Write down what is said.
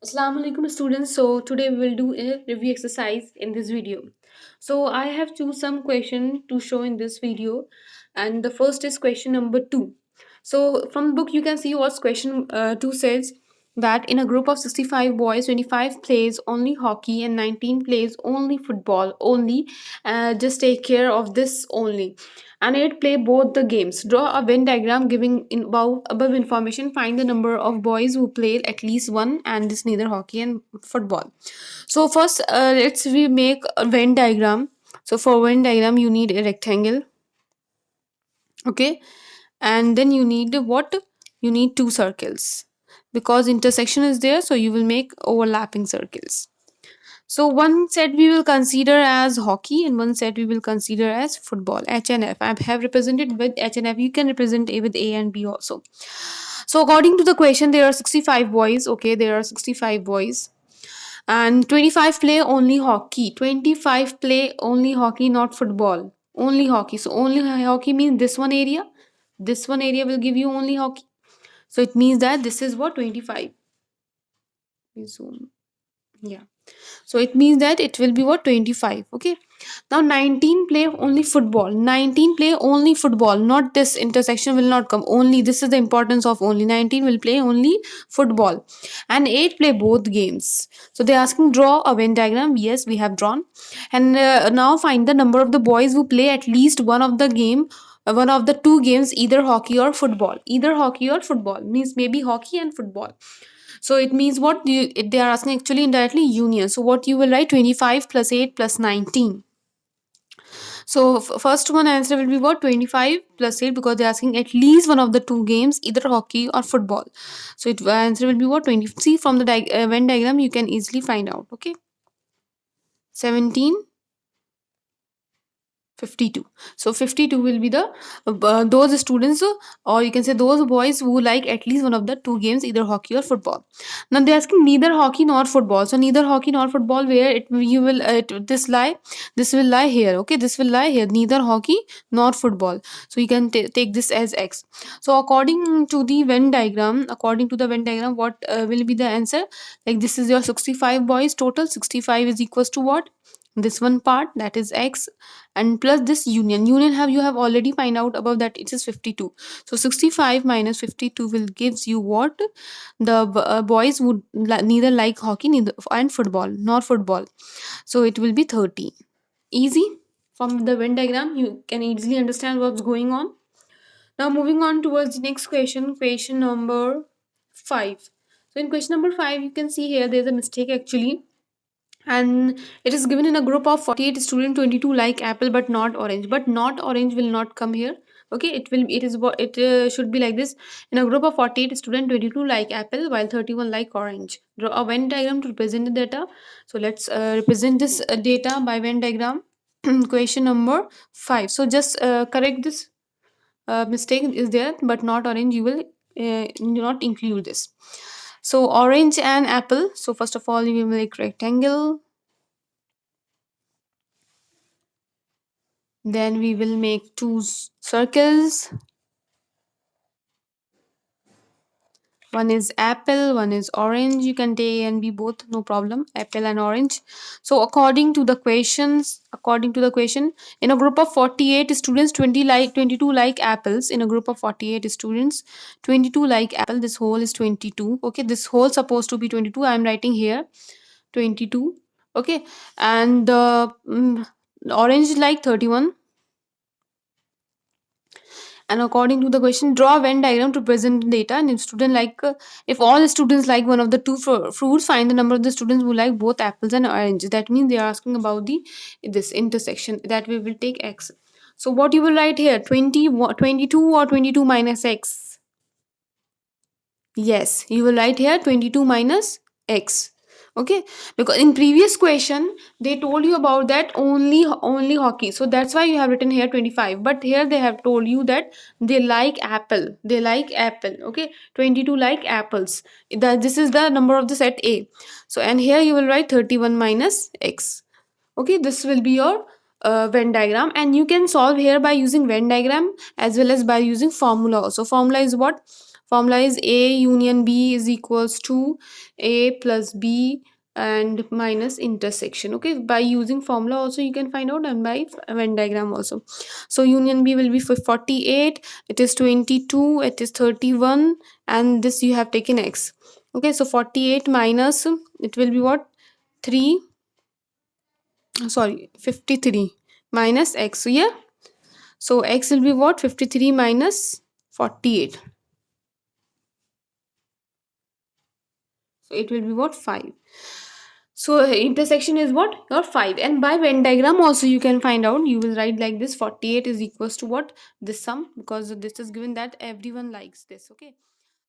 Assalamu alaikum students. So today we will do a review exercise in this video. So I have choose some question to show in this video, and the first is question number 2. So from the book you can see what question 2 says, that in a group of 65 boys 25 plays only hockey and 19 plays only football only. Just take care of this only, and 8 play both the games. Draw a Venn diagram giving in above information. Find the number of boys who played at least one, and this neither hockey and football. So first, let's we make a Venn diagram. So for Venn diagram, you need a rectangle, okay, and then you need what? You need two circles because intersection is there. So you will make overlapping circles. So one set we will consider as hockey and one set we will consider as football. H and F. I have represented with H and F. You can represent A with A and B also. So according to the question, there are 65 boys. Okay, there are 65 boys. And 25 play only hockey. 25 play only hockey, not football. Only hockey. So only hockey means this one area. This one area will give you only hockey. So it means that this is what 25. Zoom. Yeah. So it means that it will be what 25. Okay. Now 19 play only football. 19 play only football. Not this intersection will not come. Only this is the importance of only. 19 will play only football. And 8 play both games. So they're asking draw a Venn diagram. Yes, we have drawn. And now find the number of the boys who play at least one of the game, one of the two games, either hockey or football. Either hockey or football means maybe hockey and football. So it means what they are asking actually indirectly union. So what you will write 25 plus 8 plus 19. So first one answer will be what 25 plus 8 because they're asking at least one of the two games, either hockey or football. So it answer will be what 20. See from the Venn diagram you can easily find out. Okay. 17 52. So 52 will be the those students, or you can say those boys who like at least one of the two games, either hockey or football. Now they're asking neither hockey nor football. So neither hockey nor football, where it you will this will lie here. Okay, this will lie here, neither hockey nor football. So you can take this as x. So according to the Venn diagram, what will be the answer? Like this is your 65 boys total. 65 is equals to what? This one part, that is x, and plus this union have you have already find out above that it is 52. So 65 minus 52 will gives you what? The boys would neither like hockey neither and football nor football. So it will be 30. Easy. From the Venn diagram you can easily understand what's going on. Now moving on towards the next question number 5. So in question number 5 you can see here there's a mistake actually, and it is given in a group of 48 students. 22 like apple but not orange. But not orange will not come here. Okay, it should be like this. In a group of 48 students, 22 like apple while 31 like orange. Draw a Venn diagram to represent the data. So let's represent this data by Venn diagram. Question number 5. So just correct this mistake is there, but not orange, you will not include this. So orange and apple. So first of all, you will make rectangle. Then we will make two circles. One is apple, one is orange. You can take A and B both, no problem. Apple and orange. So according to the question, in a group of 48 students, 22 like apples. In a group of 48 students, 22 like apple. This whole is 22. Okay, this whole supposed to be 22. I am writing here 22. Okay, and the orange like 31. And according to the question, draw a Venn diagram to present the data. And if all students like one of the two fruits, find the number of the students who like both apples and oranges. That means they are asking about this intersection, that we will take x. So what you will write here, 22 or 22 minus x? Yes, you will write here 22 minus x. Okay, because in previous question they told you about that only hockey, so that's why you have written here 25. But here they have told you that they like apple. Okay, 22 like apples. This is the number of the set A. So and here you will write 31 minus x. Okay, this will be your Venn diagram, and you can solve here by using Venn diagram as well as by using formula also. Formula is what? Formula is A union B is equals to A plus B and minus intersection. Okay, by using formula also you can find out, and by Venn diagram also. So union B will be for 48, it is 22, it is 31, and this you have taken x. Okay, so 48 minus, it will be what, 3, sorry, 53 minus x. So yeah, so x will be what, 53 minus 48. So it will be what, 5. So intersection is what, your 5. And by Venn diagram also you can find out. You will write like this: 48 is equals to what, this sum, because this is given that everyone likes this. Okay.